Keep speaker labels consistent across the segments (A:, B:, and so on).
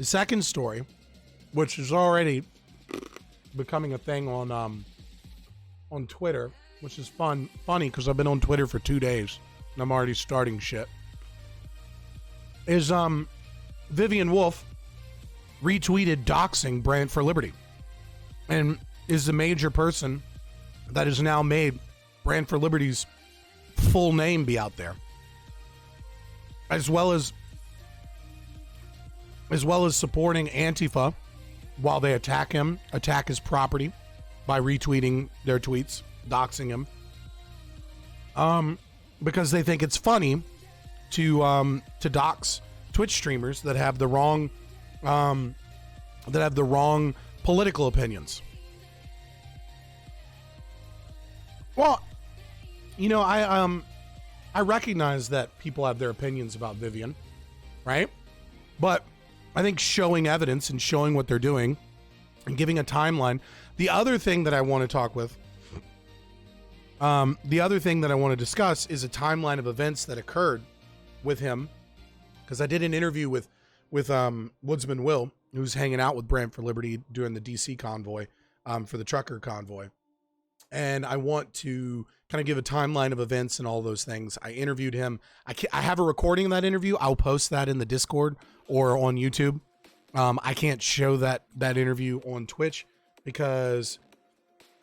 A: The second story, which is already becoming a thing on Twitter, which is funny because I've been on Twitter for 2 days and I'm already starting shit, is Vivian Wulf retweeted doxing Brant4Liberty and is the major person that has now made Brant4Liberty's full name be out there, as well as supporting Antifa while they attack his property by retweeting their tweets, doxing him, because they think it's funny to dox Twitch streamers that have the wrong political opinions. Well, you know, I recognize that people have their opinions about Vivian, right? But I think showing evidence and showing what they're doing and giving a timeline. The other thing that I want to talk with, the other thing that I want to discuss is a timeline of events that occurred with him, because I did an interview with Woodsman Will, who's hanging out with Brant4Liberty during the DC convoy, for the trucker convoy. And I want to kind of give a timeline of events and all those things. I interviewed him. I have a recording of that interview. I'll post that in the Discord or on YouTube. I can't show that interview on Twitch because,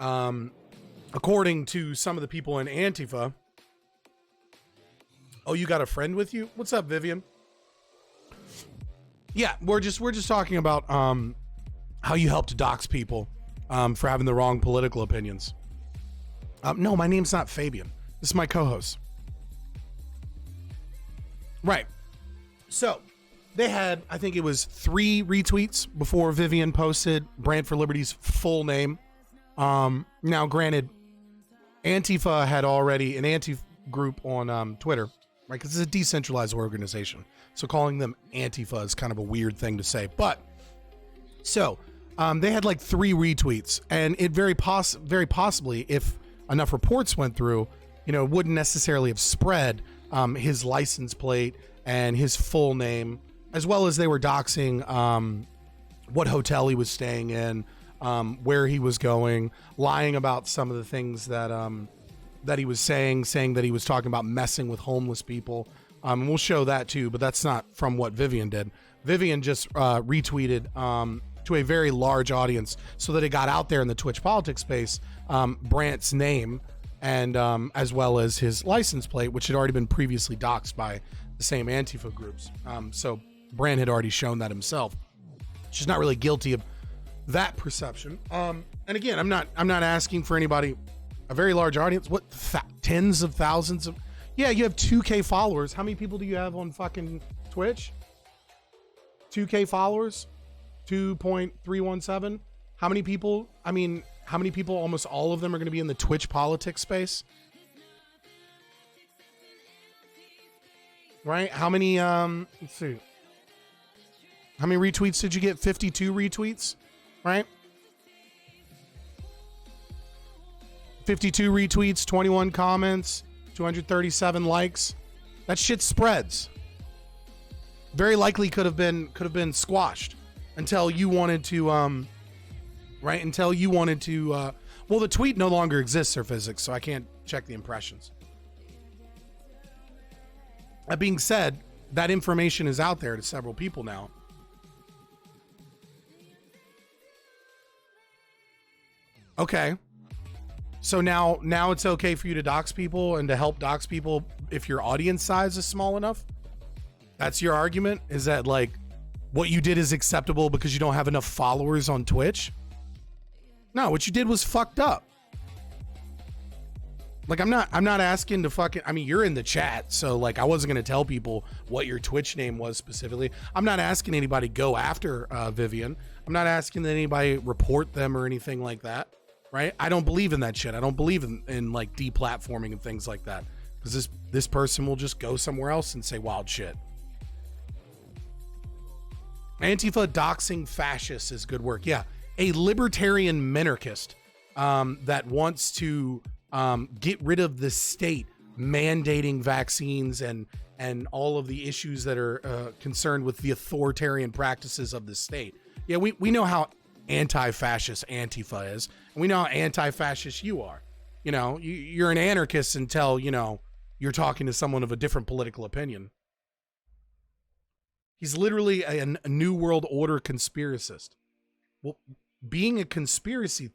A: according to some of the people in Antifa. Oh, you got a friend with you? What's up, Vivian? Yeah, we're just talking about how you help to dox people for having the wrong political opinions. No, my name's not Fabian. This is my co-host. Right. So they had, I think it was 3 retweets before Vivian posted Brant4Liberty's full name. Now, granted, Antifa had already an anti-group on Twitter, right? Because it's a decentralized organization. So calling them Antifa is kind of a weird thing to say. But so they had like 3 retweets, and it very possibly, if enough reports went through, you know, wouldn't necessarily have spread his license plate and his full name, as well as they were doxing what hotel he was staying in, where he was going, lying about some of the things that he was saying that he was talking about messing with homeless people. And we'll show that too, but that's not from what Vivian did. Vivian just retweeted to a very large audience so that it got out there in the Twitch politics space, Brant's name, and as well as his license plate, which had already been previously doxed by the same Antifa groups. So Brant had already shown that himself. She's not really guilty of that perception. And again, I'm not asking for anybody, a very large audience. What, tens of thousands of? Yeah, you have 2K followers. How many people do you have on fucking Twitch? 2K followers? 2.317. How many people? I mean, how many people? Almost all of them are going to be in the Twitch politics space, right? How many? Let's see. How many retweets did you get? 52 retweets, right? 52 retweets, 21 comments, 237 likes. That shit spreads. Very likely could have been squashed until you wanted to, right? Until you wanted to, well, the tweet no longer exists, Sir Physics, so I can't check the impressions. That being said, that information is out there to several people now. Okay. So now it's okay for you to dox people and to help dox people if your audience size is small enough? That's your argument? Is that like what you did is acceptable because you don't have enough followers on Twitch? No, what you did was fucked up. Like, I'm not asking to fucking, I mean, you're in the chat, so like I wasn't going to tell people what your Twitch name was specifically. I'm not asking anybody go after Vivian. I'm not asking that anybody report them or anything like that, right? I don't believe in that shit. I don't believe in like deplatforming and things like that, because this person will just go somewhere else and say wild shit. Antifa doxing fascists is good work. Yeah, a libertarian minarchist that wants to get rid of the state mandating vaccines and and all of the issues that are concerned with the authoritarian practices of the state. Yeah, we know how anti-fascist Antifa is, and we know how anti-fascist you are. You know, you're an anarchist until, you know, you're talking to someone of a different political opinion. He's literally a New World Order conspiracist. Well, being a conspiracist,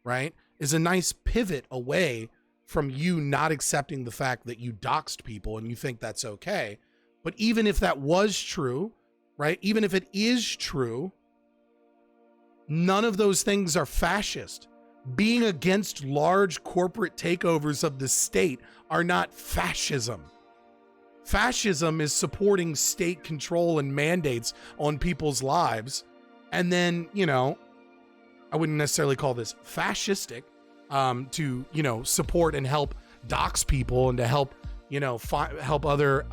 A: right, is a nice pivot away from you not accepting the fact that you doxed people and you think that's okay. But even if that was true, right, even if it is true, none of those things are fascist. Being against large corporate takeovers of the state are not fascism. Fascism is supporting state control and mandates on people's lives. And then, you know, I wouldn't necessarily call this fascistic, to, you know, support and help dox people and to help, you know, help other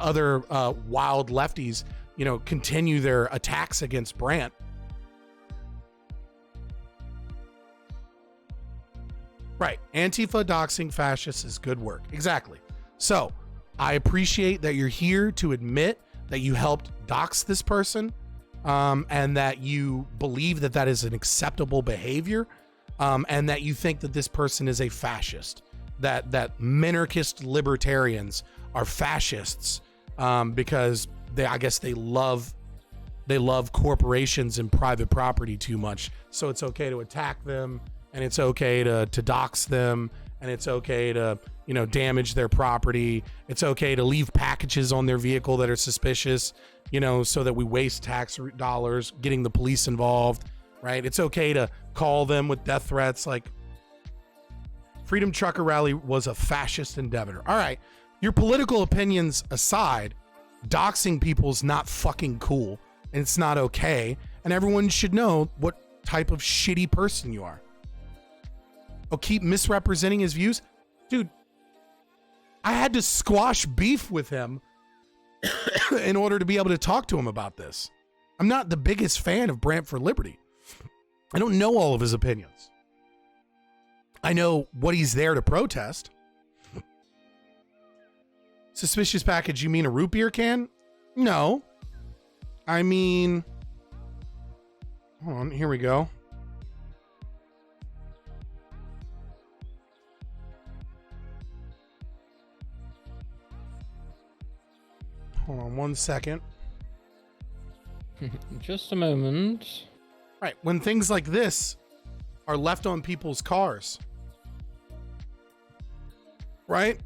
A: wild lefties, you know, continue their attacks against Brant. Right. Antifa doxing fascists is good work. Exactly. So I appreciate that you're here to admit that you helped dox this person, and that you believe that that is an acceptable behavior, and that you think that this person is a fascist, that minarchist libertarians are fascists, because I guess they love corporations and private property too much. So it's okay to attack them, and it's okay to dox them, and it's okay to, you know, damage their property. It's okay to leave packages on their vehicle that are suspicious, you know, so that we waste tax dollars getting the police involved, right? It's okay to call them with death threats. Like, Freedom Trucker Rally was a fascist endeavor. All right, your political opinions aside, doxing people's not fucking cool, and it's not okay, and everyone should know what type of shitty person you are. Oh, keep misrepresenting his views? Dude, I had to squash beef with him in order to be able to talk to him about this. I'm not the biggest fan of Brant for Liberty. I don't know all of his opinions. I know what he's there to protest. Suspicious package, you mean a root beer can? No. I mean, hold on, here we go. Hold on one second.
B: Just a moment.
A: Right, when things like this are left on people's cars, right?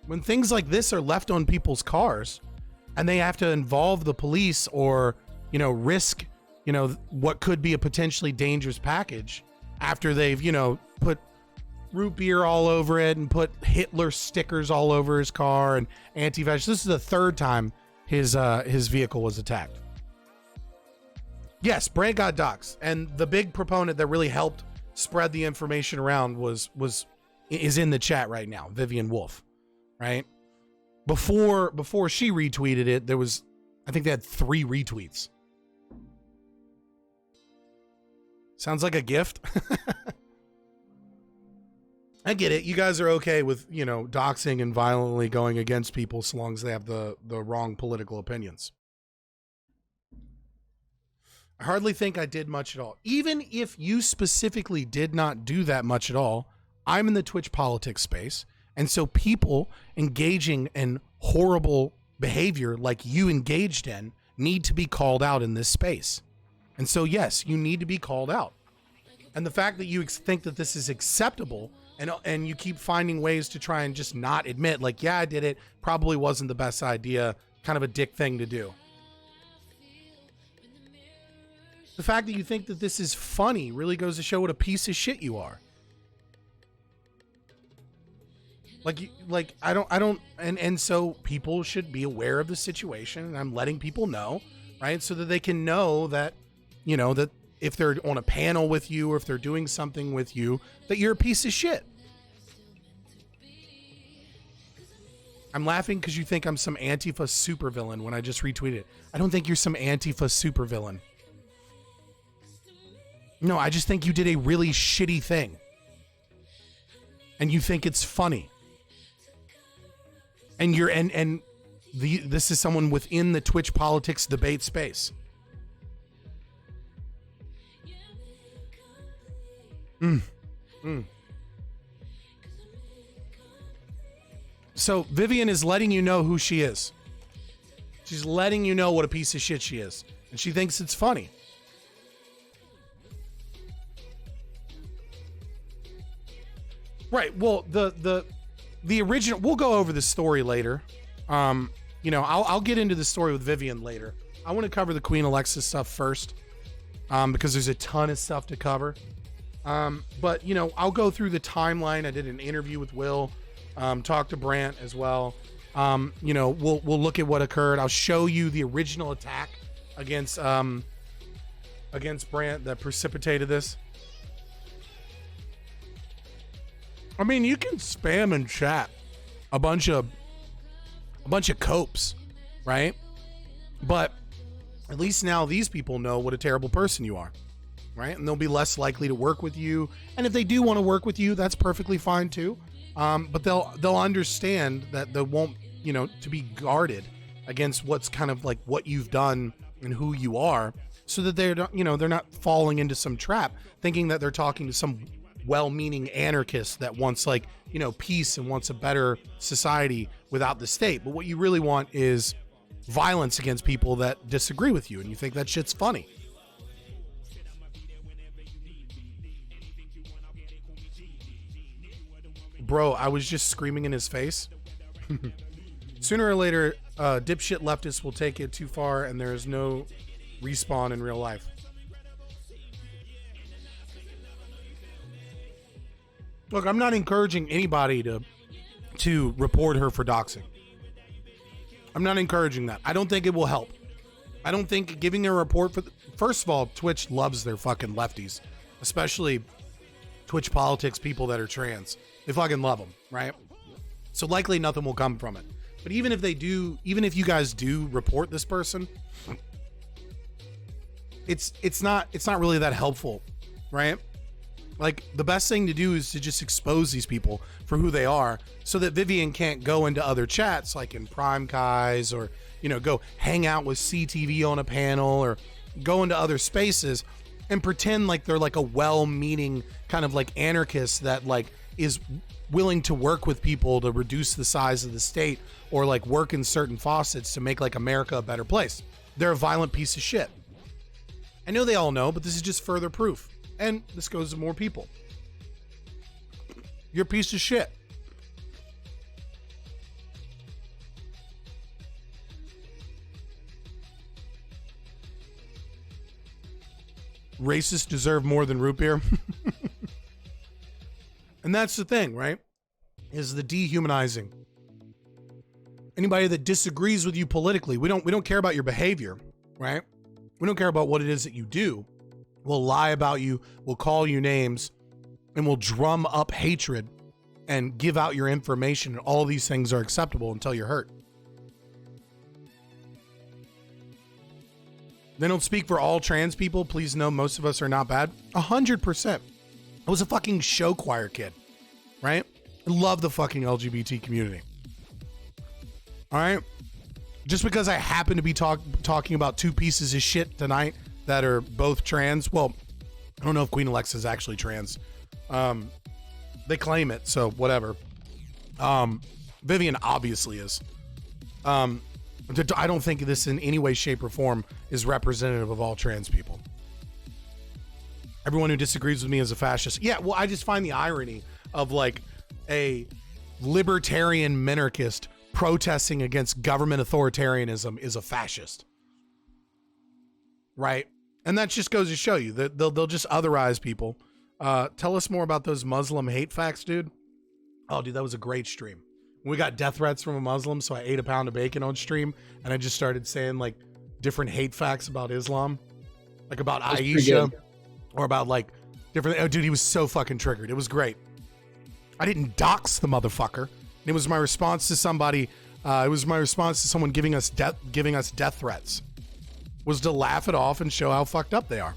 A: When things like this are left on people's cars and they have to involve the police or, you know, risk, you know, what could be a potentially dangerous package after they've, you know, put root beer all over it and put Hitler stickers all over his car and anti-fascist. This is the third time his vehicle was attacked. Yes, Brant got doxxed, and the big proponent that really helped spread the information around is in the chat right now, Vivian Wulf, right? Before she retweeted it, there was, I think they had 3 retweets. Sounds like a gift. I get it. You guys are okay with, you know, doxing and violently going against people so long as they have the wrong political opinions. I hardly think I did much at all. Even if you specifically did not do that much at all, I'm in the Twitch politics space. And so people engaging in horrible behavior like you engaged in need to be called out in this space. And so, yes, you need to be called out. And the fact that you think that this is acceptable and you keep finding ways to try and just not admit, like, yeah, I did it, probably wasn't the best idea, kind of a dick thing to do. The fact that you think that this is funny really goes to show what a piece of shit you are. And so people should be aware of the situation, and I'm letting people know, right? So that they can know that, you know, that if they're on a panel with you or if they're doing something with you, that you're a piece of shit. I'm laughing because you think I'm some Antifa supervillain when I just retweeted it. I don't think you're some Antifa supervillain. No, I just think you did a really shitty thing. and you think it's funny. And this is someone within the Twitch politics debate space. So Vivian is letting you know who she is. She's letting you know what a piece of shit she is. And she thinks it's funny. Right. Well, the original, we'll go over the story later. I'll get into the story with Vivian later. I want to cover the Queen Alexis stuff first, because there's a ton of stuff to cover. But I'll go through the timeline. I did an interview with Will, talked to Brant as well. We'll look at what occurred. I'll show you the original attack against Brant that precipitated this. I mean, you can spam and chat a bunch of copes, right? But at least now these people know what a terrible person you are, right? And they'll be less likely to work with you. And if they do want to work with you, that's perfectly fine too. But they'll understand that they won't, to be guarded against what's kind of like what you've done and who you are, so that they're not falling into some trap thinking that they're talking to some well-meaning anarchist that wants peace and wants a better society without the state. But what you really want is violence against people that disagree with you, and you think that shit's funny. Bro, I was just screaming in his face. Sooner or later, dipshit leftists will take it too far, and there is no respawn in real life. Look, I'm not encouraging anybody to report her for doxing. I'm not encouraging that. I don't think it will help. I don't think giving her a report first of all, Twitch loves their fucking lefties, especially Twitch politics people that are trans. They fucking love them, right? So likely nothing will come from it. But even if you guys do report this person, it's not really that helpful, right? Like, the best thing to do is to just expose these people for who they are, so that Vivian can't go into other chats like in Prime Kai's, or go hang out with CTV on a panel, or go into other spaces and pretend like they're like a well-meaning kind of like anarchist that like is willing to work with people to reduce the size of the state, or like work in certain faucets to make like America a better place. They're a violent piece of shit. I know they all know, but this is just further proof. And this goes to more people. You're a piece of shit. Racists deserve more than root beer. And that's the thing, right? Is the dehumanizing. Anybody that disagrees with you politically, we don't care about your behavior, right? We don't care about what it is that you do. We'll lie about you, we'll call you names, and we'll drum up hatred and give out your information, and all these things are acceptable until you're hurt. They don't speak for all trans people. Please know most of us are not bad. 100%. I was a fucking show choir kid, right? I love the fucking LGBT community. All right? Just because I happen to be talking about two pieces of shit tonight that are both trans. Well, I don't know if Queen Alexa is actually trans. They claim it, so whatever. Vivian obviously is. I don't think this in any way, shape, or form is representative of all trans people. Everyone who disagrees with me is a fascist. Yeah, well, I just find the irony of like a libertarian minarchist protesting against government authoritarianism is a fascist. Right? And that just goes to show you that they'll just otherize people. Tell us more about those Muslim hate facts, dude. Oh, dude, that was a great stream. We got death threats from a Muslim, so I ate a pound of bacon on stream, and I just started saying like different hate facts about Islam, like about Aisha, or about like different. Oh, dude, he was so fucking triggered. It was great. I didn't dox the motherfucker. It was my response to somebody. It was my response to someone giving us death threats. Was to laugh it off and show how fucked up they are.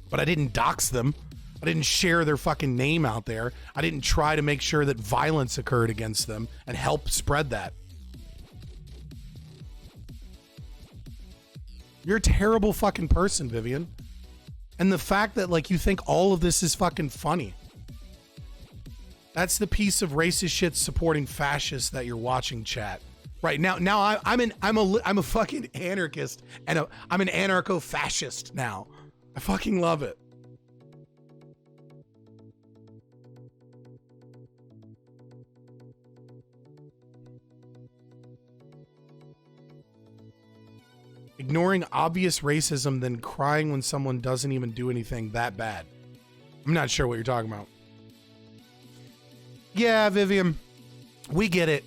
A: But I didn't dox them. I didn't share their fucking name out there. I didn't try to make sure that violence occurred against them and help spread that. You're a terrible fucking person, Vivian. And the fact that, like, you think all of this is fucking funny. That's the piece of racist shit supporting fascists that you're watching, chat. Right now I'm a fucking anarchist and I'm an anarcho-fascist now. I fucking love it. Ignoring obvious racism, then crying when someone doesn't even do anything that bad. I'm not sure what you're talking about. Yeah, Vivian, we get it.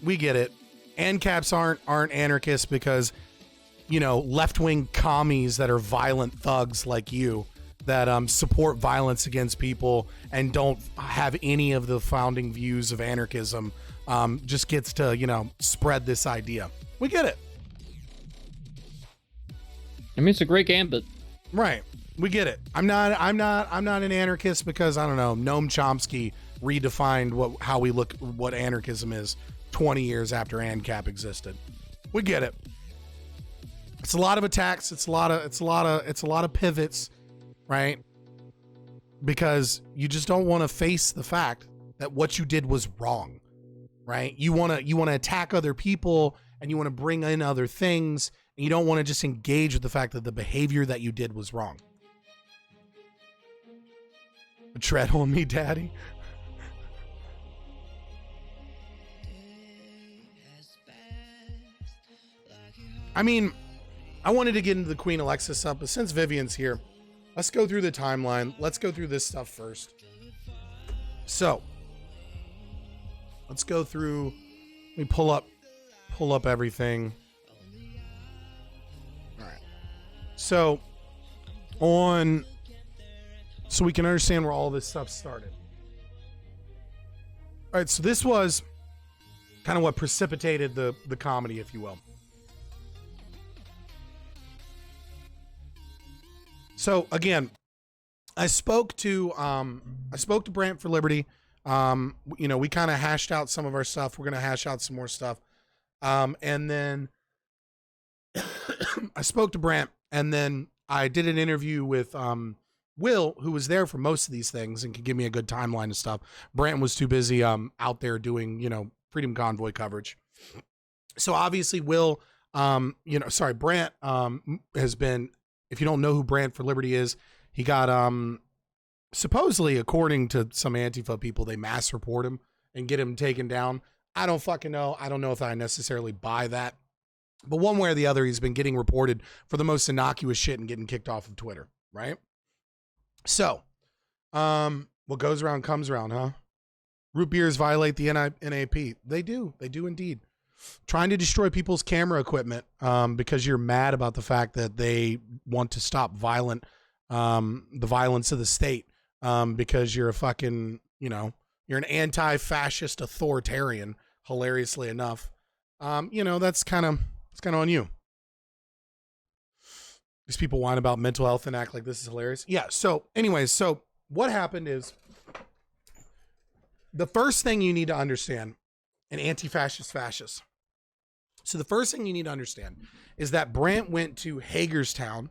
A: We get it. ANCAPs aren't anarchists because, you know, left-wing commies that are violent thugs like you that support violence against people and don't have any of the founding views of anarchism just gets to, you know, spread this idea. We get it.
B: I mean, it's a great gambit.
A: Right. We get it. I'm not an anarchist because, I don't know, Noam Chomsky redefined how we look, what anarchism is 20 years after ANCAP existed. We get it. It's a lot of attacks. It's a lot of pivots, right? Because you just don't want to face the fact that what you did was wrong, right? You want to attack other people and you want to bring in other things. And you don't want to just engage with the fact that the behavior that you did was wrong. Tread on me, daddy. I mean, I wanted to get into the Queen Alexa stuff, but since Vivian's here, let's go through the timeline. Let's go through this stuff first. So, let's go through. Let me pull up everything. So we can understand where all this stuff started. All right, so this was kind of what precipitated the comedy, if you will. So again, I spoke to Brant for Liberty. You know, we kind of hashed out some of our stuff. We're gonna hash out some more stuff. And then I spoke to Brant. And then I did an interview with Will, who was there for most of these things and could give me a good timeline and stuff. Brant was too busy out there doing, you know, Freedom Convoy coverage. So obviously Brant has been, if you don't know who Brant for Liberty is, he got supposedly, according to some Antifa people, they mass report him and get him taken down. I don't fucking know. I don't know if I necessarily buy that. But one way or the other, he's been getting reported for the most innocuous shit and getting kicked off of Twitter, right? So, what goes around comes around, huh? Root beers violate the NAP. They do indeed. Trying to destroy people's camera equipment because you're mad about the fact that they want to stop the violence of the state because you're a fucking, you know, you're an anti-fascist authoritarian, hilariously enough. You know, that's kind of on you. These people whine about mental health and act like this is hilarious. Yeah. So anyways, so what happened is the first thing you need to understand, an anti-fascist fascist. So the first thing you need to understand is that Brant went to Hagerstown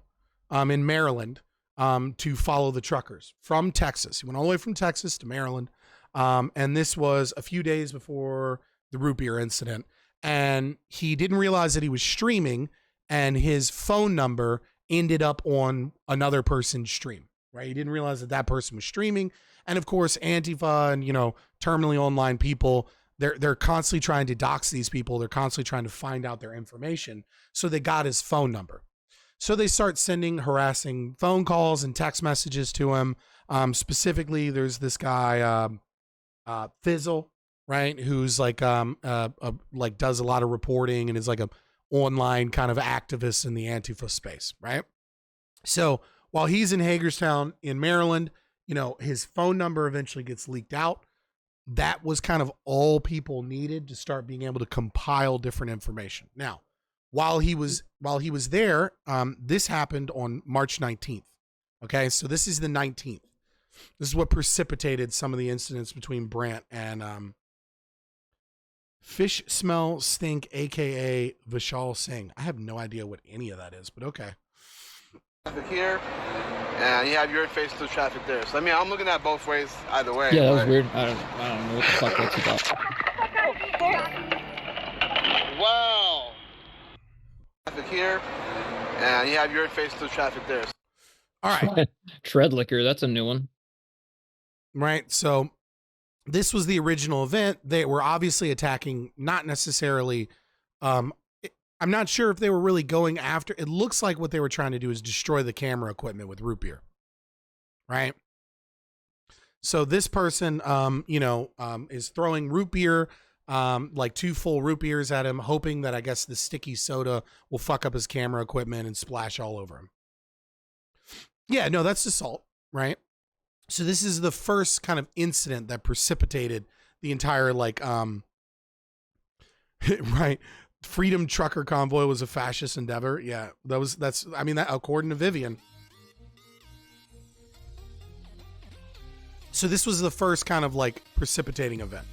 A: in Maryland to follow the truckers from Texas. He went all the way from Texas to Maryland. And this was a few days before the root beer incident. And he didn't realize that he was streaming and his phone number ended up on another person's stream, right? He didn't realize that that person was streaming. And of course, Antifa and, you know, terminally online people, they're constantly trying to dox these people. They're constantly trying to find out their information. So they got his phone number. So they start sending harassing phone calls and text messages to him. Specifically, there's this guy, Fizzle, right? Who's like does a lot of reporting and is like a online kind of activist in the Antifa space, right? So while he's in Hagerstown in Maryland, you know, his phone number eventually gets leaked out. That was kind of all people needed to start being able to compile different information. Now, while he was there, this happened on March 19th. Okay, so this is the 19th. This is what precipitated some of the incidents between Brant and Fish Smell Stink, aka Vishal Singh. I have no idea what any of that is, but okay.
C: Traffic here, and you have your face to traffic there. So I mean, I'm looking at both ways either way.
B: Yeah, that was weird. I don't know what the fuck that's about.
C: Wow. Traffic here, and you have your face to traffic there.
A: All right.
B: Tread liquor, that's a new one.
A: Right. So this was the original event. They were obviously attacking, not necessarily, I'm not sure if they were really going after, it looks like what they were trying to do is destroy the camera equipment with root beer. Right. So this person, is throwing root beer, like 2 full root beers at him, hoping that I guess the sticky soda will fuck up his camera equipment and splash all over him. Yeah, no, that's assault, right? So this is the first kind of incident that precipitated the entire right. Freedom Trucker Convoy was a fascist endeavor. Yeah, that according to Vivian. So this was the first kind of like precipitating event.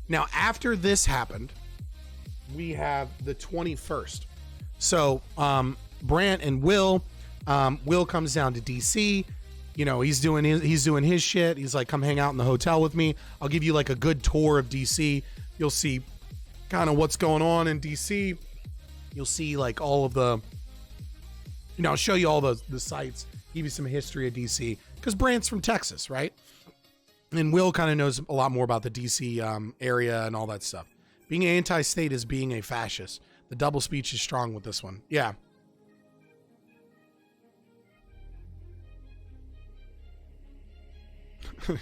A: Now, after this happened, we have the 21st. So, Brant and Will comes down to DC. He's doing his shit. He's like, come hang out in the hotel with me. I'll give you like a good tour of DC. You'll see kind of what's going on in DC. You'll see like all of the, I'll show you all the sites, give you some history of DC, because Brant's from Texas, right? And Will kind of knows a lot more about the DC area and all that stuff. Being anti-state is being a fascist. The double speech is strong with this one. Yeah.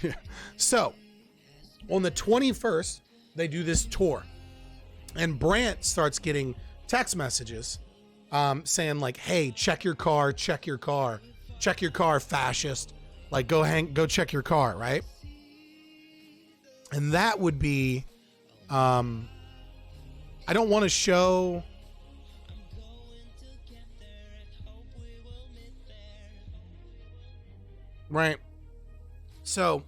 A: Yeah. So, on the 21st, they do this tour. And Brant starts getting text messages saying like, hey, check your car, fascist. Like, go check your car, right? And that would be, I don't want to show. Right. So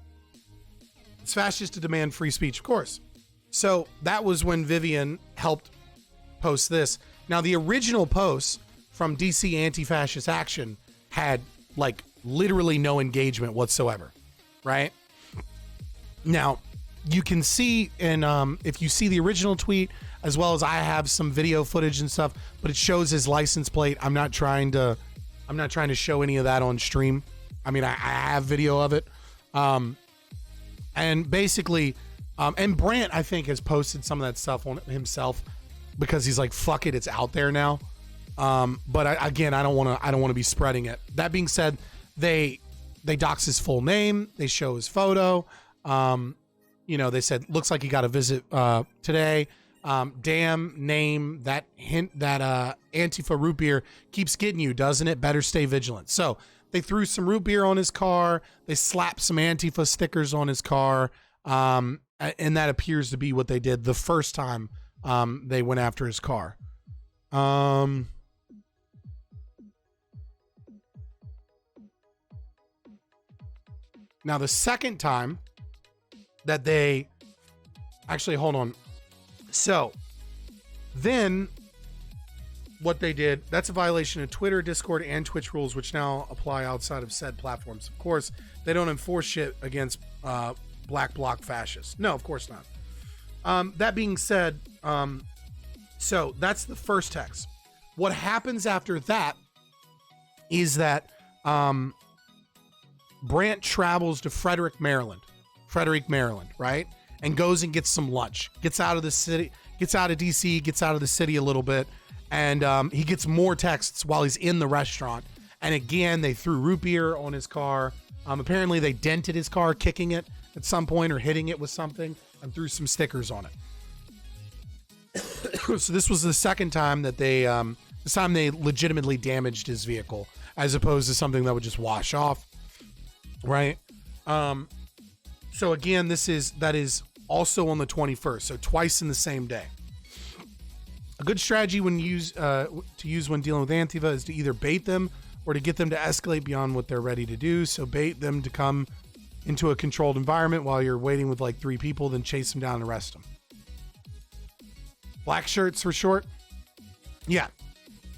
A: it's fascist to demand free speech, of course. So that was when Vivian helped post this. Now, the original post from DC Anti-Fascist Action had like literally no engagement whatsoever. Right. Now, you can see in if you see the original tweet, as well as I have some video footage and stuff, but it shows his license plate. I'm not trying to show any of that on stream. I mean, I have video of it. And basically, and Brant, I think, has posted some of that stuff on himself because he's like, fuck it, it's out there now. But I don't want to be spreading it. That being said, they dox his full name. They show his photo. They said, looks like he got a visit today. Damn name, that Antifa root beer keeps getting you, doesn't it? Better stay vigilant. So they threw some root beer on his car. They slapped some Antifa stickers on his car. And that appears to be what they did the first time they went after his car. Now, the second time that they actually, hold on. So then what they did, that's a violation of Twitter, Discord, and Twitch rules, which now apply outside of said platforms. Of course, they don't enforce shit against black bloc fascists. No, of course not. That being said, so that's the first text. What happens after that is that Brant travels to Frederick, Maryland, right? And goes and gets some lunch, gets out of the city, gets out of DC, gets out of the city a little bit. And he gets more texts while he's in the restaurant. And again, they threw root beer on his car. Apparently they dented his car, kicking it at some point or hitting it with something, and threw some stickers on it. So this was the second time that they legitimately damaged his vehicle, as opposed to something that would just wash off. Right. So again, that is also on the 21st. So twice in the same day. A good strategy to use when dealing with Antifa is to either bait them or to get them to escalate beyond what they're ready to do. So bait them to come into a controlled environment while you're waiting with like 3 people, then chase them down and arrest them. Black shirts for short. Yeah.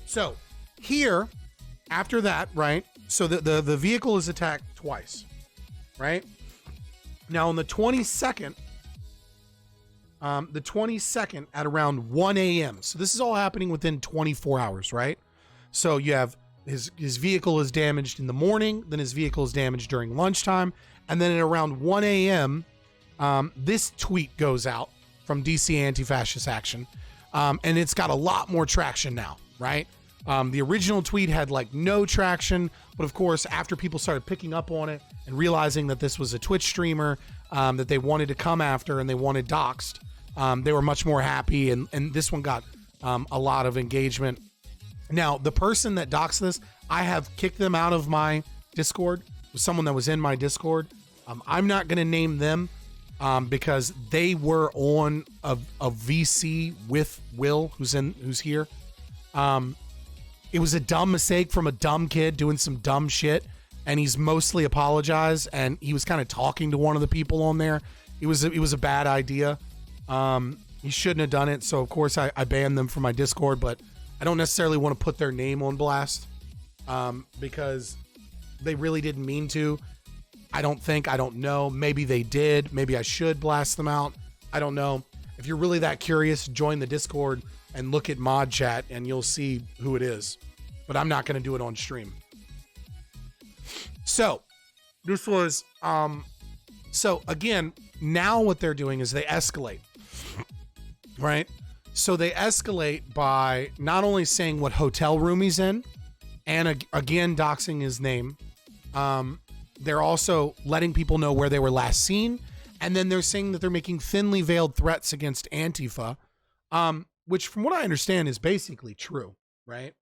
A: So here, after that, right? So the vehicle is attacked twice, right? Now on the 22nd, at around 1 a.m. So this is all happening within 24 hours, right? So you have his vehicle is damaged in the morning, then his vehicle is damaged during lunchtime, and then at around 1 a.m., this tweet goes out from DC Anti-Fascist Action, and it's got a lot more traction now, right? The original tweet had like no traction, but of course, after people started picking up on it and realizing that this was a Twitch streamer that they wanted to come after and they wanted doxxed, they were much more happy, and this one got a lot of engagement. Now, the person that doxed this, I have kicked them out of my Discord. It was someone that was in my Discord. I'm not going to name them because they were on a VC with Will, who's here. It was a dumb mistake from a dumb kid doing some dumb shit, and he's mostly apologized, and he was kind of talking to one of the people on there. It was a bad idea. He shouldn't have done it, so of course I banned them from my Discord, but I don't necessarily want to put their name on blast because they really didn't mean to. I don't know. Maybe they did. Maybe I should blast them out. I don't know. If you're really that curious, join the Discord and look at mod chat and you'll see who it is. But I'm not going to do it on stream. So this was, so again, now what they're doing is they escalate, right? So they escalate by not only saying what hotel room he's in, and again, doxing his name. They're also letting people know where they were last seen. And then they're saying that they're making thinly veiled threats against Antifa, which from what I understand is basically true, right?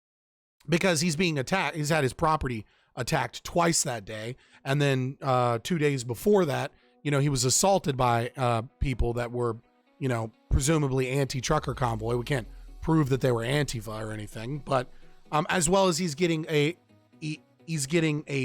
A: Because he's being attacked. He's had his property attacked twice that day. And then 2 days before that, he was assaulted by people that were, presumably anti-trucker convoy. We can't prove that they were Antifa or anything, but as well as he's getting a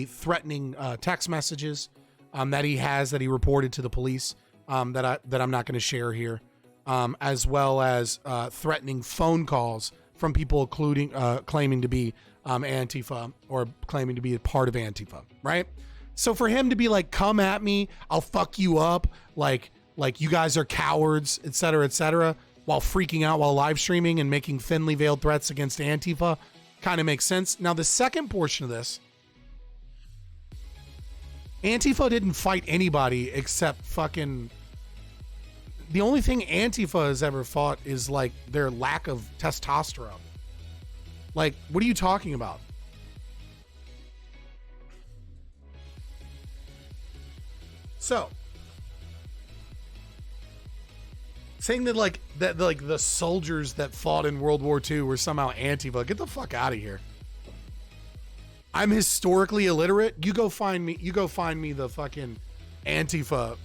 A: threatening text messages that he reported to the police that I'm not going to share here, as well as threatening phone calls from people claiming to be Antifa or claiming to be a part of Antifa, right? So for him to be like, come at me, I'll fuck you up, like you guys are cowards, et cetera, while freaking out while live streaming and making thinly veiled threats against Antifa kind of makes sense. Now, the second portion of this, Antifa didn't fight anybody except fucking... The only thing Antifa has ever fought is like their lack of testosterone. Like, what are you talking about? So, saying that the soldiers that fought in World War II were somehow Antifa, get the fuck out of here. I'm historically illiterate. You go find me the fucking Antifa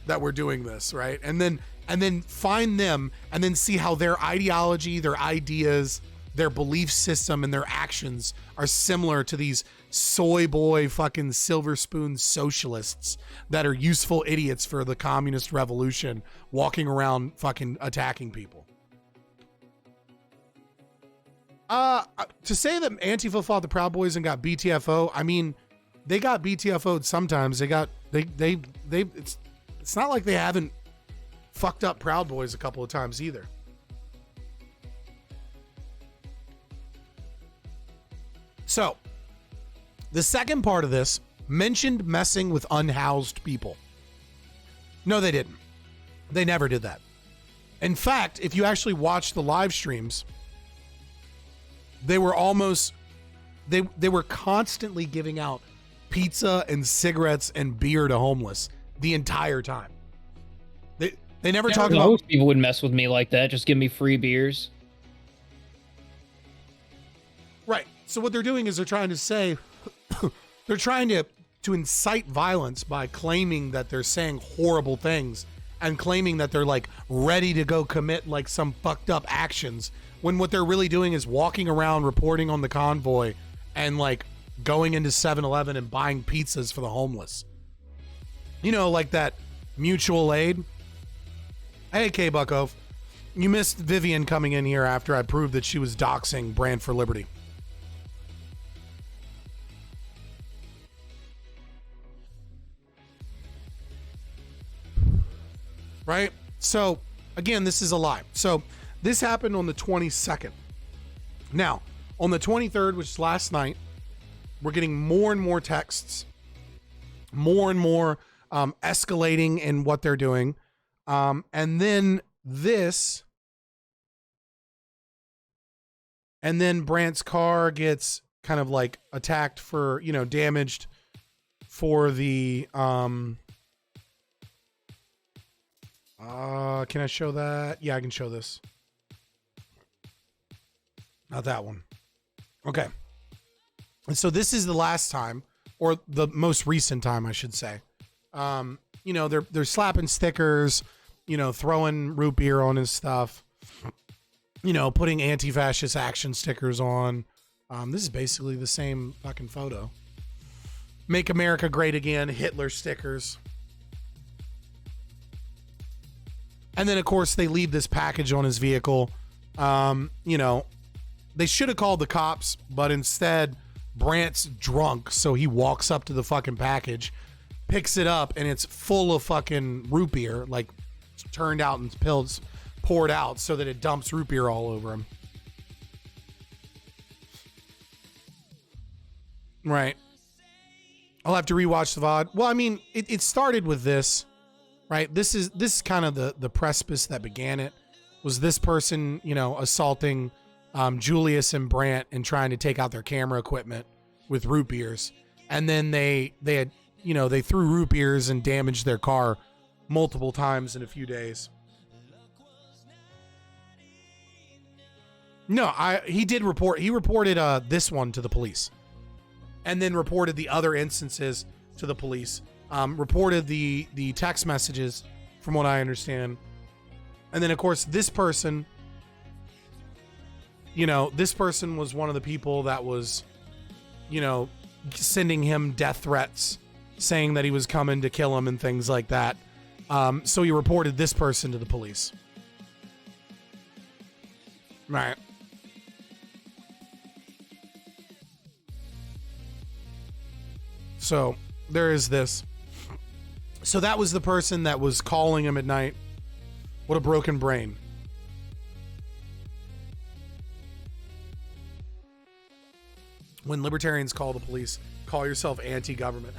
A: that were doing this, right? And then find them and then see how their ideology, their ideas, their belief system, and their actions are similar to these soy boy fucking silver spoon socialists that are useful idiots for the communist revolution, walking around fucking attacking people. To say that Antifa fought the Proud Boys and got BTFO, I mean, they got BTFO'd sometimes. It's not like they haven't fucked up Proud Boys a couple of times either. So, the second part of this mentioned messing with unhoused people. No, they didn't. They never did that. In fact, if you actually watch the live streams, they were constantly giving out pizza and cigarettes and beer to homeless the entire time. They never talk about...
B: Most people would mess with me like that. Just give me free beers.
A: Right. So what they're doing is they're trying to say... they're trying to incite violence by claiming that they're saying horrible things and claiming that they're like ready to go commit like some fucked up actions, when what they're really doing is walking around reporting on the convoy and like going into 7-Eleven and buying pizzas for the homeless. You know, like that mutual aid. Hey, K Bucko, you missed Vivian coming in here after I proved that she was doxing Brand for Liberty. Right? So, again, this is a lie. So, this happened on the 22nd. Now, on the 23rd, which is last night, we're getting more and more texts, more and more escalating in what they're doing. And then Brant's car gets kind of like attacked for, you know, damaged for the, can I show that? Yeah, I can show this. Not that one. Okay. And so this is the last time, or the most recent time, I should say. You know, they're slapping stickers, you know, throwing root beer on his stuff, you know, putting anti-fascist action stickers on. This is basically the same fucking photo. Make America Great Again, Hitler stickers. And then, of course, they leave this package on his vehicle. You know, they should have called the cops, but instead, Brant's drunk, so he walks up to the fucking package, picks it up, and it's full of fucking root beer, like turned out and pills poured out so that it dumps root beer all over him. Right. I'll have to rewatch the VOD. Well, I mean, it started with this, right? This is kind of the precipice that began it. Was this person, you know, assaulting Julius and Brant and trying to take out their camera equipment with root beers. And then they had, you know, they threw root beers and damaged their car multiple times in a few days. No, he reported this one to the police. And then reported the other instances to the police. Reported the text messages, from what I understand. And then, of course, this person, you know, this person was one of the people that was, you know, sending him death threats, saying that he was coming to kill him and things like that. So he reported this person to the police. Right. So there is this. So that was the person that was calling him at night. What a broken brain. When libertarians call the police, call yourself anti-government.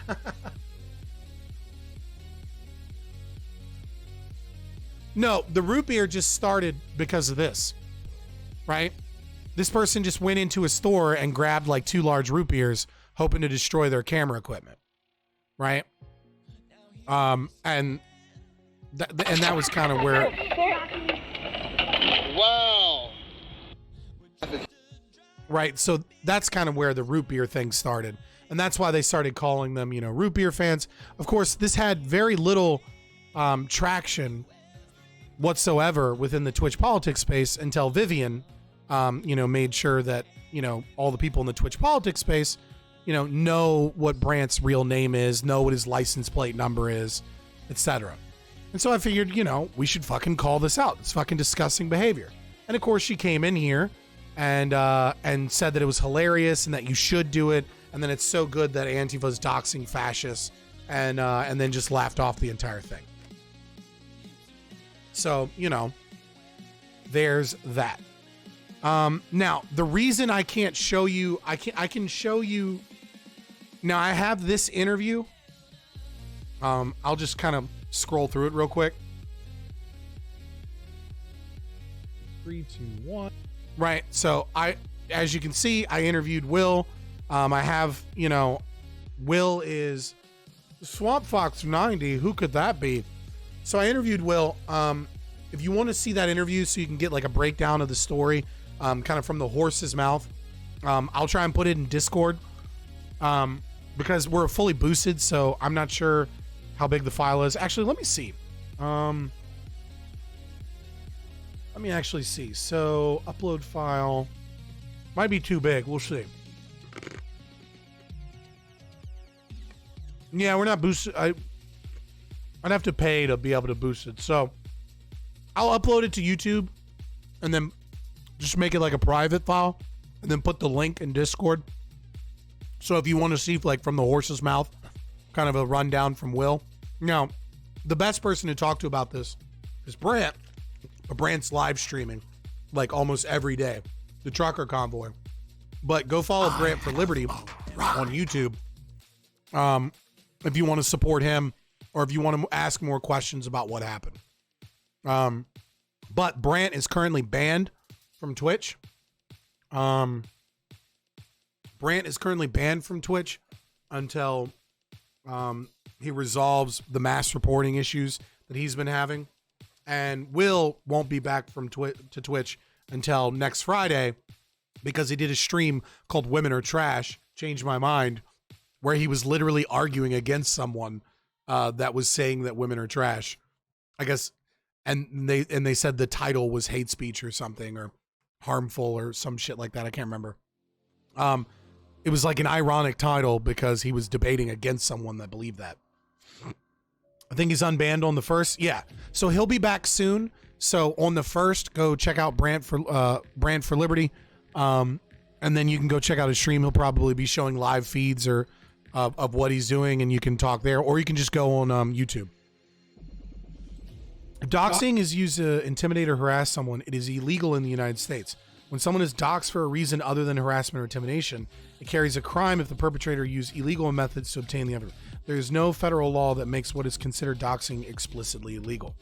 A: No, the root beer just started because of this, right? This person just went into a store and grabbed like 2 large root beers, hoping to destroy their camera equipment, right? And that was kind of where.
C: Wow.
A: Right, so that's kind of where the root beer thing started, and that's why they started calling them, you know, root beer fans. Of course, this had very little traction whatsoever within the Twitch politics space until Vivian, you know, made sure that, you know, all the people in the Twitch politics space, you know what Brant's real name is, know what his license plate number is, etc. And so I figured, you know, we should fucking call this out. It's fucking disgusting behavior. And of course, she came in here and said that it was hilarious and that you should do it, and then it's so good that Antifa's doxing fascists, and then just laughed off the entire thing. So, you know, there's that. Now, the reason I can't show you, I can show you. Now, I have this interview. I'll just kind of scroll through it real quick. 3, 2, 1. Right. So as you can see, I interviewed Will. I have, you know, Will is Swamp Fox 90. Who could that be? So I interviewed Will. If you want to see that interview so you can get like a breakdown of the story, kind of from the horse's mouth, I'll try and put it in Discord, because we're fully boosted. So I'm not sure how big the file is. Actually, let me see. Let me actually see. So upload file might be too big. We'll see. Yeah, we're not boosted. I'd have to pay to be able to boost it. So I'll upload it to YouTube and then just make it like a private file and then put the link in Discord. So if you want to see like from the horse's mouth, kind of a rundown from Will. Now, the best person to talk to about this is Brant. But Brant's live streaming like almost every day. The trucker convoy. But go follow Brant for Liberty on YouTube. If you want to support him or if you want to ask more questions about what happened. But Brant is currently banned from Twitch. Brant is currently banned from Twitch until he resolves the mass reporting issues that he's been having. And Will won't be back from to Twitch until next Friday because he did a stream called Women Are Trash, Changed My Mind, where he was literally arguing against someone that was saying that women are trash, I guess. And they said the title was hate speech or something or harmful or some shit like that. I can't remember. It was like an ironic title because he was debating against someone that believed that. I think he's unbanned on the 1st. Yeah. So he'll be back soon. So on the 1st, go check out Brant for Liberty. And then you can go check out his stream. He'll probably be showing live feeds or of what he's doing, and you can talk there, or you can just go on YouTube. If doxing is used to intimidate or harass someone, it is illegal in the United States. When someone is doxxed for a reason other than harassment or intimidation, it carries a crime if the perpetrator used illegal methods to obtain the evidence. There is no federal law that makes what is considered doxing explicitly illegal.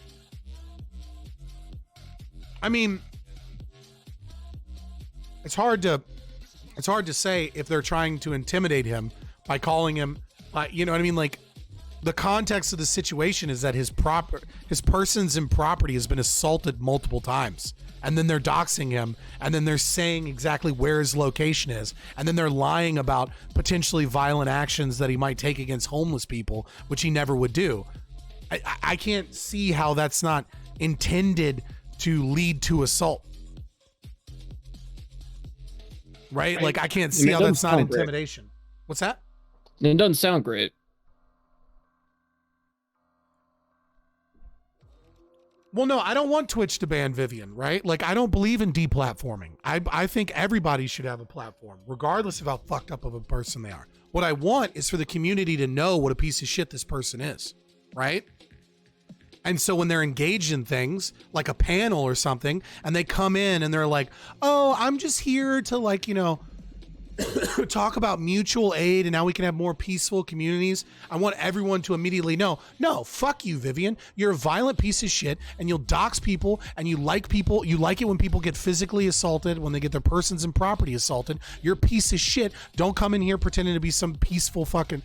A: I mean, it's hard to say if they're trying to intimidate him by calling him, you know what I mean? Like, the context of the situation is that his persons and property has been assaulted multiple times. And then they're doxing him, and then they're saying exactly where his location is, and then they're lying about potentially violent actions that he might take against homeless people, which he never would do. I can't see how that's not intended to lead to assault. Right? Like, I can't see how that's not intimidation. Great. What's that?
B: It doesn't sound great.
A: Well, no, I don't want Twitch to ban Vivian, right? Like, I don't believe in deplatforming. I think everybody should have a platform, regardless of how fucked up of a person they are. What I want is for the community to know what a piece of shit this person is, right? And so when they're engaged in things, like a panel or something, and they come in and they're like, oh, I'm just here to, like, you know, talk about mutual aid and now we can have more peaceful communities. I want everyone to immediately know, no, fuck you, Vivian. You're a violent piece of shit and you'll dox people and you like it when people get physically assaulted, when they get their persons and property assaulted. You're a piece of shit. Don't come in here pretending to be some peaceful fucking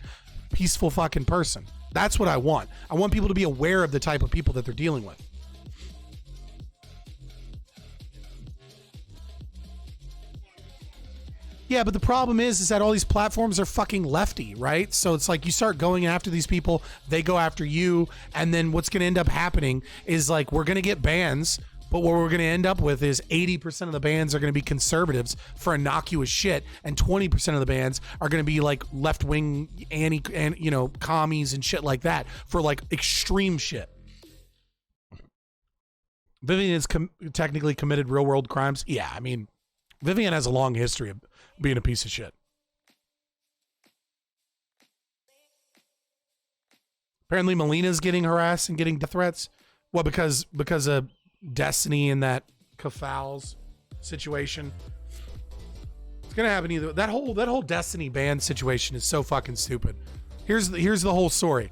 A: person. That's what I want. I want people to be aware of the type of people that they're dealing with. Yeah, but the problem is that all these platforms are fucking lefty, right? So it's like you start going after these people, they go after you, and then what's going to end up happening is like we're going to get bans, but what we're going to end up with is 80% of the bans are going to be conservatives for innocuous shit, and 20% of the bans are going to be like left-wing commies and shit like that for like extreme shit. Vivian has technically committed real-world crimes. Yeah, I mean, Vivian has a long history of being a piece of shit. Apparently Melina's getting harassed and getting death threats. Well, because of Destiny and that Kafal's situation. It's gonna happen either. That whole Destiny ban situation is so fucking stupid. Here's the whole story.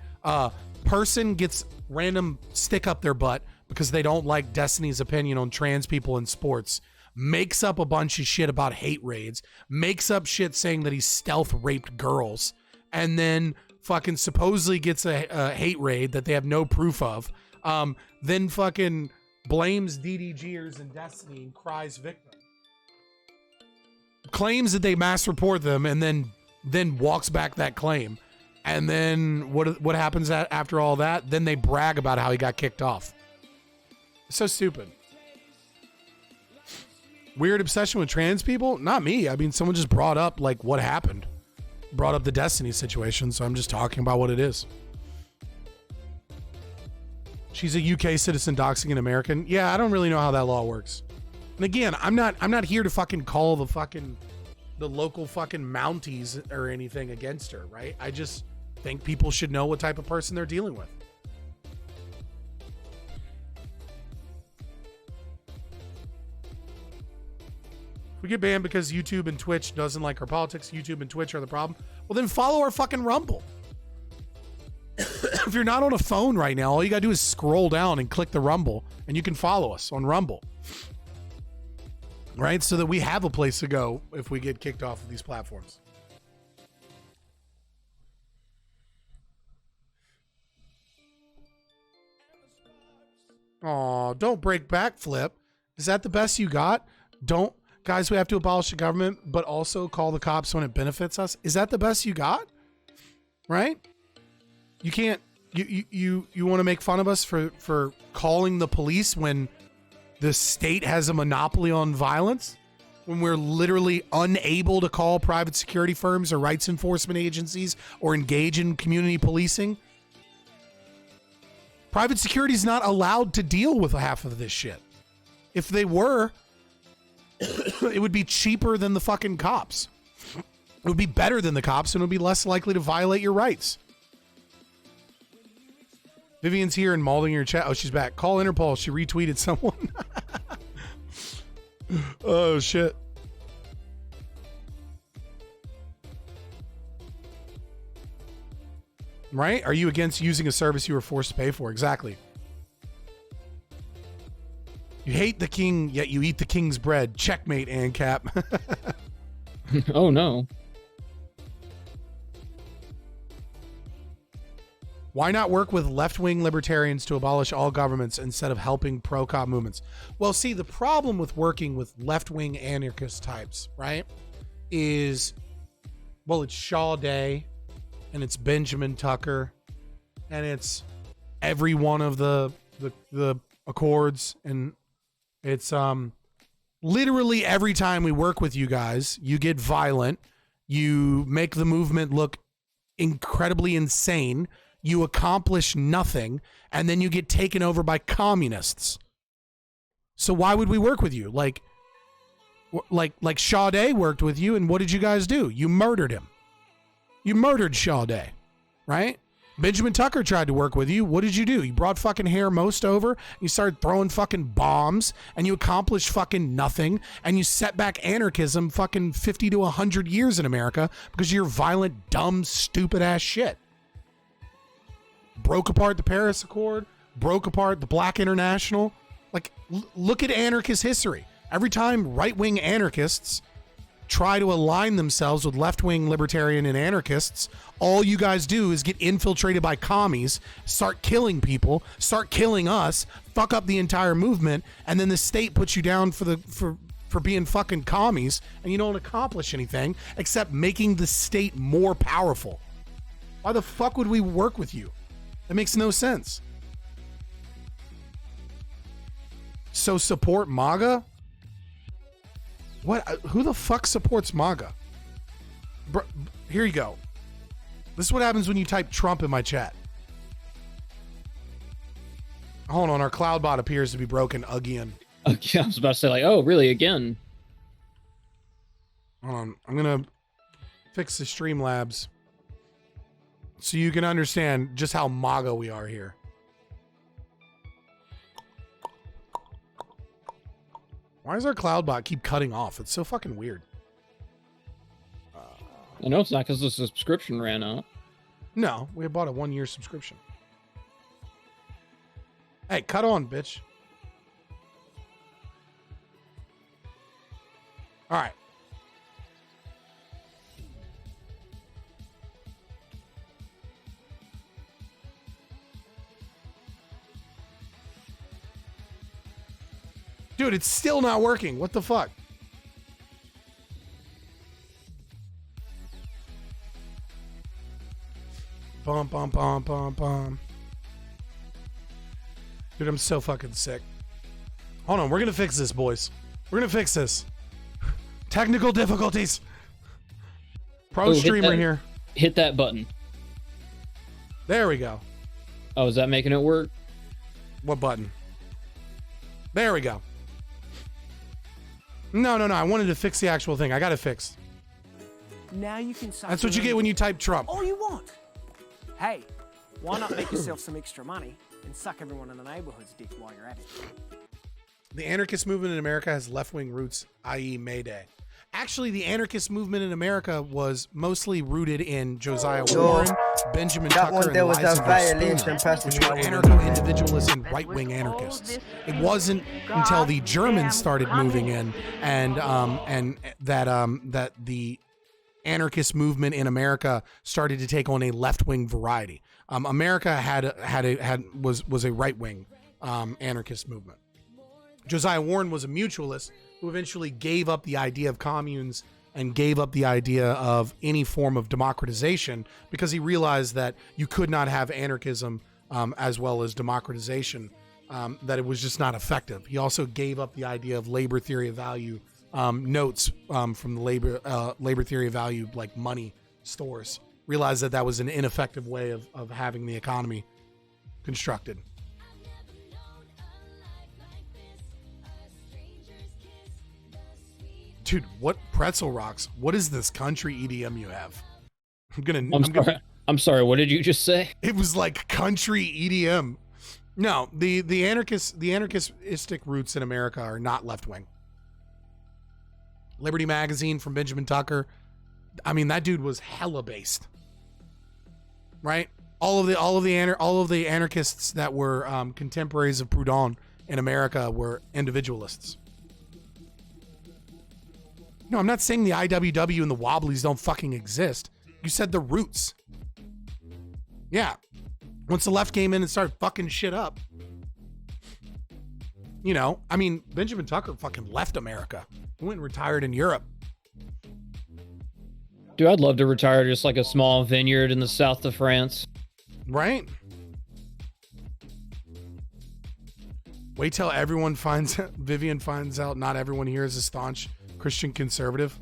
A: Person gets random stick up their butt because they don't like Destiny's opinion on trans people in sports. Makes up a bunch of shit about hate raids, makes up shit saying that he stealth raped girls, and then fucking supposedly gets a hate raid that they have no proof of, then fucking blames DDGers and Destiny and cries victim. Claims that they mass report them and then walks back that claim. And then what happens after all that? Then they brag about how he got kicked off. It's so stupid. Weird obsession with trans people? Not me. I mean, someone just brought up like what happened. brought up the Destiny situation, so I'm just talking about what it is. She's a UK citizen doxing an American. Yeah, I don't really know how that law works. And again, I'm not here to fucking call the local fucking Mounties or anything against her, right? I just think people should know what type of person they're dealing with. We get banned because YouTube and Twitch doesn't like our politics. YouTube and Twitch are the problem. Well, then follow our fucking Rumble. If you're not on a phone right now, all you gotta do is scroll down and click the Rumble, and you can follow us on Rumble. Right? So that we have a place to go if we get kicked off of these platforms. Aw, don't break backflip. Is that the best you got? Don't, guys, we have to abolish the government, but also call the cops when it benefits us. Is that the best you got? Right? You can't, you want to make fun of us for calling the police when the state has a monopoly on violence? When we're literally unable to call private security firms or rights enforcement agencies or engage in community policing? Private security is not allowed to deal with half of this shit. If they were, it would be cheaper than the fucking cops. It would be better than the cops and it would be less likely to violate your rights. Vivian's here and mauling your chat. Oh, she's back. Call Interpol. She retweeted someone. Oh, shit. Right? Are you against using a service you were forced to pay for? Exactly. You hate the king, yet you eat the king's bread. Checkmate, ANCAP.
B: Oh, no.
A: Why not work with left-wing libertarians to abolish all governments instead of helping pro-cop movements? Well, see, the problem with working with left-wing anarchist types, right, is, well, it's Shaw Day, and it's Benjamin Tucker, and it's every one of the Accords, and it's literally every time we work with you guys, you get violent, you make the movement look incredibly insane, you accomplish nothing, and then you get taken over by communists. So why would we work with you? Like Sade worked with you, and what did you guys do? You murdered him. You murdered Sade, right? Benjamin Tucker tried to work with you. What did you do? You brought fucking Hair Most over, you started throwing fucking bombs, and you accomplished fucking nothing, and you set back anarchism fucking 50 to 100 years in America because of your violent, dumb, stupid ass shit. Broke apart the Paris Accord, broke apart the Black International. Like, look at anarchist history. Every time right-wing anarchists try to align themselves with left-wing libertarian and anarchists, all you guys do is get infiltrated by commies, start killing people, start killing us, fuck up the entire movement, and then the state puts you down for being fucking commies, and you don't accomplish anything except making the state more powerful. Why the fuck would we work with you? That makes no sense. So support MAGA? What? Who the fuck supports MAGA? Here you go. This is what happens when you type Trump in my chat. Hold on, our cloud bot appears to be broken again.
B: Okay, I was about to say, like, oh, really, again?
A: Hold on, I'm gonna fix the Streamlabs so you can understand just how MAGA we are here. Why does our cloud bot keep cutting off? It's so fucking weird.
B: I know it's not because the subscription ran out.
A: No, we bought a 1-year subscription. Hey, cut on, bitch. All right. Dude, it's still not working. What the fuck? Bum, bum, bum, bum, bum. Dude, I'm so fucking sick. Hold on, we're gonna fix this, boys. We're gonna fix this. Technical difficulties. Pro
B: Oh,
A: streamer here.
B: Hit that button.
A: There we go.
B: Oh, is that making it work?
A: What button? There we go. No. I wanted to fix the actual thing. I got it fixed.
D: Now you can suck
A: That's what you get when you type Trump.
D: all you want. Hey, why not make yourself some extra money and suck everyone in the neighborhood's dick while you're at it?
A: The anarchist movement in America has left-wing roots, i.e. May Day. Actually, the anarchist movement in America was mostly rooted in Josiah Warren, Benjamin Tucker, and Eliza Spooner, which were anarcho-individualists and right-wing anarchists. It wasn't until the Germans started moving in and that the anarchist movement in America started to take on a left-wing variety. America was a right-wing anarchist movement. Josiah Warren was a mutualist who eventually gave up the idea of communes and gave up the idea of any form of democratization because he realized that you could not have anarchism as well as democratization, that it was just not effective. He also gave up the idea of labor theory of value notes from the labor theory of value, like money stores. Realized that that was an ineffective way of having the economy constructed. Dude, what pretzel rocks? What is this country EDM you have? I'm
B: sorry. What did you just say?
A: It was like country EDM. No, the anarchistic roots in America are not left wing. Liberty Magazine from Benjamin Tucker. I mean, that dude was hella based, right? All of the anarchists that were contemporaries of Proudhon in America were individualists. No, I'm not saying the IWW and the Wobblies don't fucking exist. You said the roots. Yeah. Once the left came in and started fucking shit up. You know, I mean, Benjamin Tucker fucking left America. He went and retired in Europe.
B: Dude, I'd love to retire just like a small vineyard in the south of France.
A: Right? Wait till everyone finds out, Vivian finds out not everyone here is a staunch Christian conservative.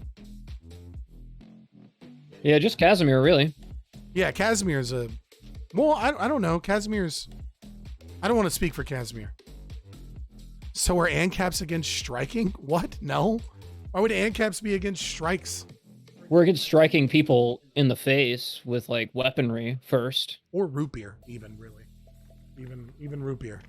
B: Yeah, just Casimir, really.
A: Yeah, Casimir's a... Well, I don't know. Casimir's... I don't want to speak for Casimir. So are ANCAPs against striking? What? No. Why would ANCAPs be against strikes?
B: We're against striking people in the face with, like, weaponry first.
A: Or root beer, even, really. Even root beer.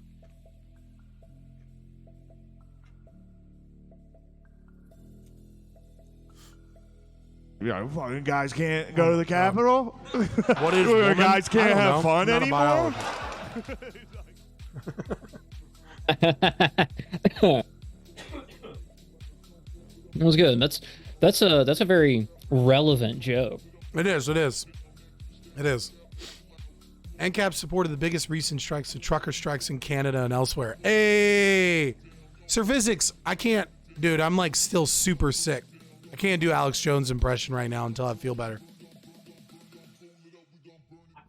E: Yeah, fucking guys can't go to the Capitol.
A: What is woman?
E: Guys can't have fun
A: Not
E: anymore.
B: That was good. That's a very relevant joke.
A: It is. NCAP supported the biggest recent strikes, the trucker strikes in Canada and elsewhere. Hey, Sir Physics, I can't, dude. I'm like still super sick. I can't do Alex Jones' impression right now until I feel better.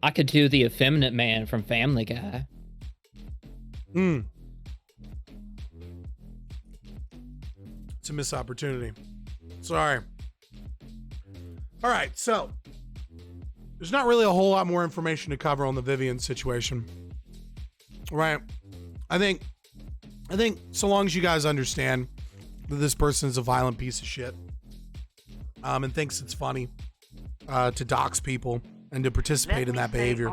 B: I could do the effeminate man from Family Guy.
A: It's a missed opportunity. Sorry. All right, so there's not really a whole lot more information to cover on the Vivian situation. Right? I think so long as you guys understand that this person is a violent piece of shit, and thinks it's funny to dox people and to participate in that behavior,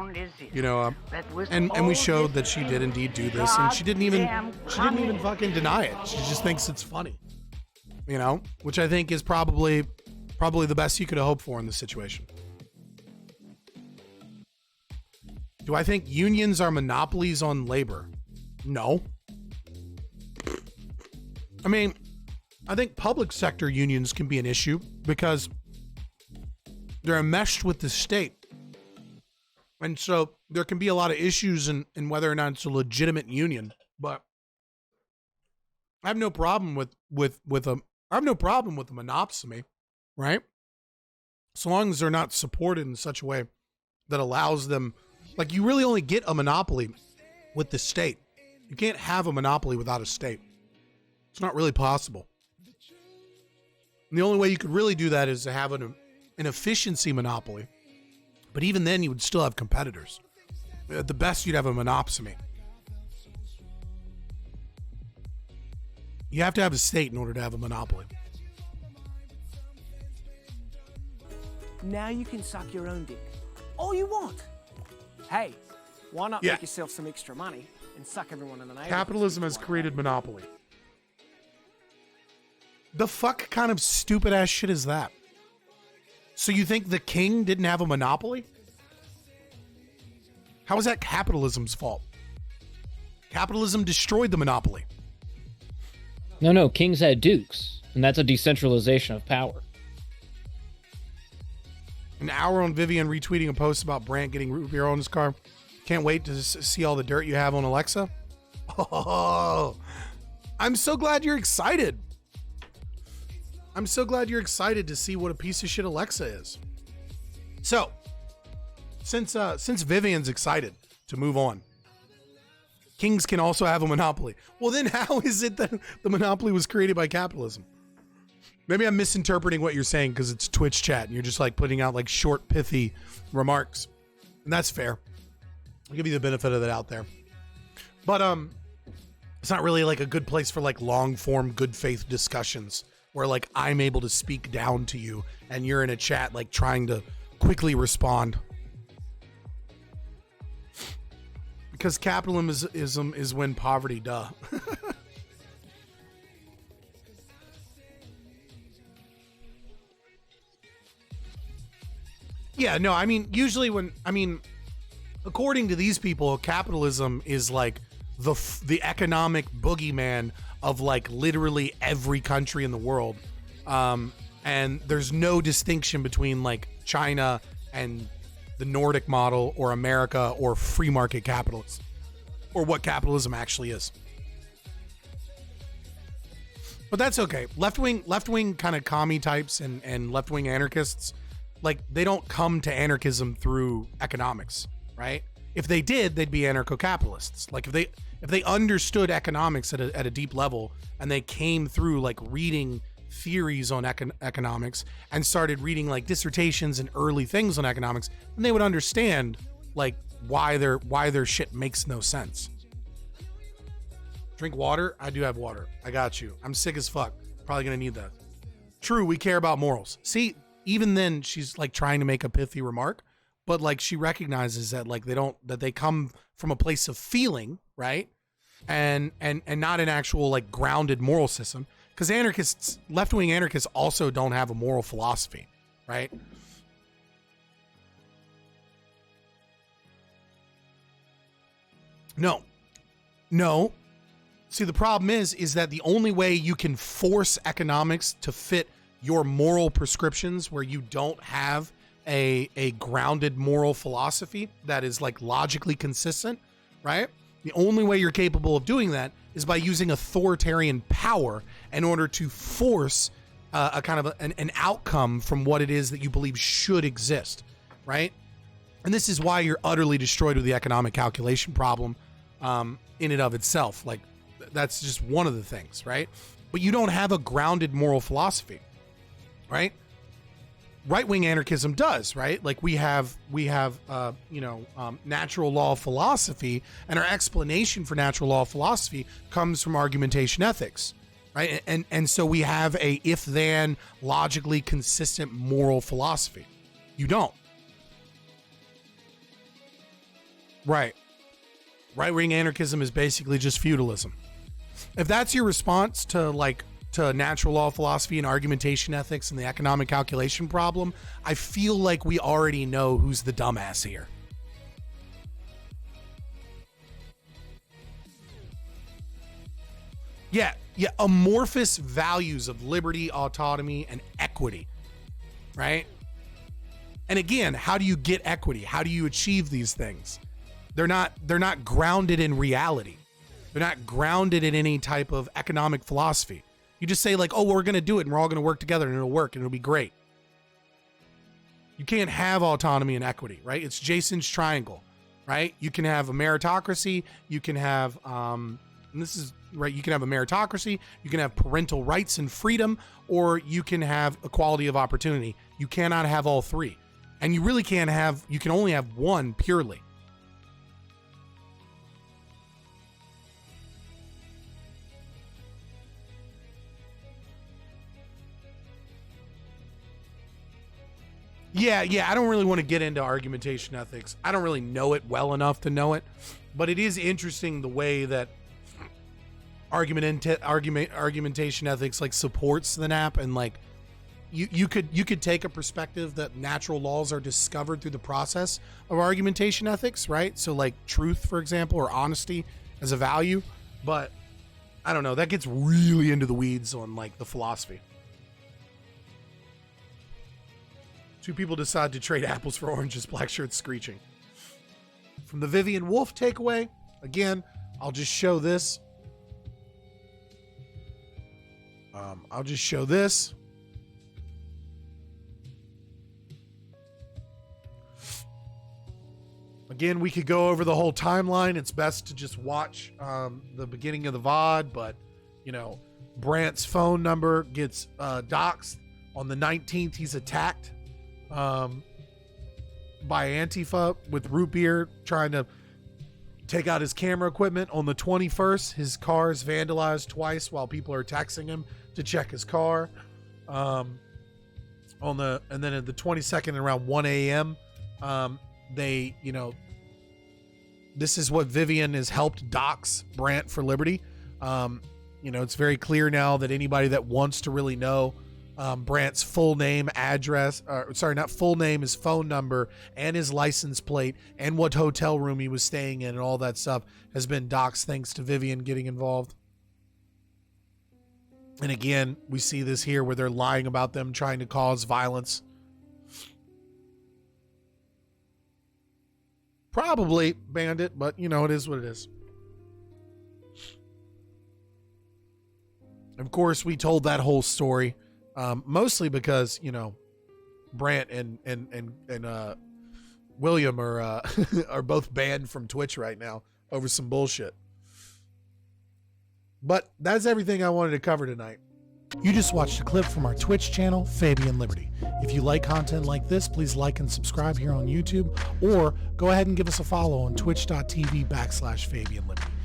A: you know, and we showed that she did indeed do this, and she didn't even fucking deny it. She just thinks it's funny, you know, which I think is probably the best you could have hoped for in this situation. Do I think unions are monopolies on labor? No. I mean, I think public sector unions can be an issue because they're enmeshed with the state. And so there can be a lot of issues in whether or not it's a legitimate union. But I have no problem with a monopsony, right? So long as they're not supported in such a way that allows them, like, you really only get a monopoly with the state. You can't have a monopoly without a state. It's not really possible. And the only way you could really do that is to have an an efficiency monopoly. But even then, you would still have competitors. At the best, you'd have a monopsony. You have to have a state in order to have a monopoly.
D: Now you can suck your own dick. All you want. Hey, why not
A: Yeah.
D: make yourself some extra money and suck everyone in the neighborhood?
A: Capitalism has created monopoly. The fuck kind of stupid ass shit is that? So you think the king didn't have a monopoly? How is that capitalism's fault? Capitalism destroyed the monopoly.
B: No, kings had dukes, and that's a decentralization of power.
A: An hour on Vivian retweeting a post about Brant getting root beer on his car. Can't wait to see all the dirt you have on Alexa. Oh, I'm so glad you're excited. I'm so glad you're excited to see what a piece of shit Alexa is. So, since Vivian's excited to move on, kings can also have a monopoly. Well, then how is it that the monopoly was created by capitalism? Maybe I'm misinterpreting what you're saying because it's Twitch chat and you're just like putting out like short, pithy remarks. And that's fair. I'll give you the benefit of that out there. But it's not really like a good place for like long form good faith discussions where like I'm able to speak down to you and you're in a chat like trying to quickly respond. Because capitalism is when poverty, duh. Yeah, no, I mean, usually according to these people, capitalism is like the economic boogeyman of like literally every country in the world. And there's no distinction between like China and the Nordic model or America or free market capitalism or what capitalism actually is. But that's okay. Left-wing kind of commie types and left-wing anarchists, like they don't come to anarchism through economics, right? If they did, they'd be anarcho-capitalists. Like if they understood economics at a deep level and they came through like reading theories on economics and started reading like dissertations and early things on economics, then they would understand like why their shit makes no sense. Drink water? I do have water. I got you. I'm sick as fuck. Probably gonna need that. True, we care about morals. See, even then she's like trying to make a pithy remark, but like she recognizes that like they come from a place of feeling, right? And not an actual like grounded moral system. Because anarchists, left-wing anarchists also don't have a moral philosophy, right? No. See, the problem is that the only way you can force economics to fit your moral prescriptions where you don't have a grounded moral philosophy that is like logically consistent, right? The only way you're capable of doing that is by using authoritarian power in order to force a kind of an outcome from what it is that you believe should exist, right? And this is why you're utterly destroyed with the economic calculation problem in and of itself. Like, that's just one of the things, right? But you don't have a grounded moral philosophy, right? Right-wing anarchism does, right? Like we have natural law philosophy, and our explanation for natural law philosophy comes from argumentation ethics, right? And so we have a if-then logically consistent moral philosophy. You don't. Right. Right-wing anarchism is basically just feudalism. If that's your response to natural law philosophy and argumentation ethics and the economic calculation problem, I feel like we already know who's the dumbass here. Yeah, amorphous values of liberty, autonomy, and equity, right? And again, how do you get equity? How do you achieve these things? They're not grounded in reality. They're not grounded in any type of economic philosophy. You just say like, oh, we're going to do it and we're all going to work together and it'll work and it'll be great. You can't have autonomy and equity, right? It's Jason's triangle, right? You can have a meritocracy. You can have, and this is right. You can have a meritocracy. You can have parental rights and freedom, or you can have equality of opportunity. You cannot have all three. And you really can't have, you can only have one purely. Yeah, I don't really want to get into argumentation ethics. I don't really know it well enough to know it, but it is interesting the way that argumentation ethics like supports the NAP, and like you could take a perspective that natural laws are discovered through the process of argumentation ethics, right? So like truth, for example, or honesty as a value, but I don't know, that gets really into the weeds on like the philosophy. Two people decide to trade apples for oranges, black shirts screeching. From the Vivian Wulf takeaway, again, I'll just show this. Again, we could go over the whole timeline. It's best to just watch the beginning of the VOD, but, you know, Brant's phone number gets doxxed. On the 19th, he's attacked by Antifa with root beer trying to take out his camera equipment. On the 21st, his car is vandalized twice while people are texting him to check his car. And then at the 22nd around 1 a.m., they, you know, this is what Vivian has helped dox Brant for Liberty. You know, it's very clear now that anybody that wants to really know Brant's full name, address, not full name, his phone number, and his license plate, and what hotel room he was staying in, and all that stuff has been doxxed thanks to Vivian getting involved. And again, we see this here where they're lying about them trying to cause violence. Probably bandit, but you know, it is what it is. Of course, we told that whole story. Mostly because, you know, Brant and William are are both banned from Twitch right now over some bullshit. But that's everything I wanted to cover tonight. You just watched a clip from our Twitch channel, Fabian Liberty. If you like content like this, please like and subscribe here on YouTube, or go ahead and give us a follow on twitch.tv/Fabian Liberty.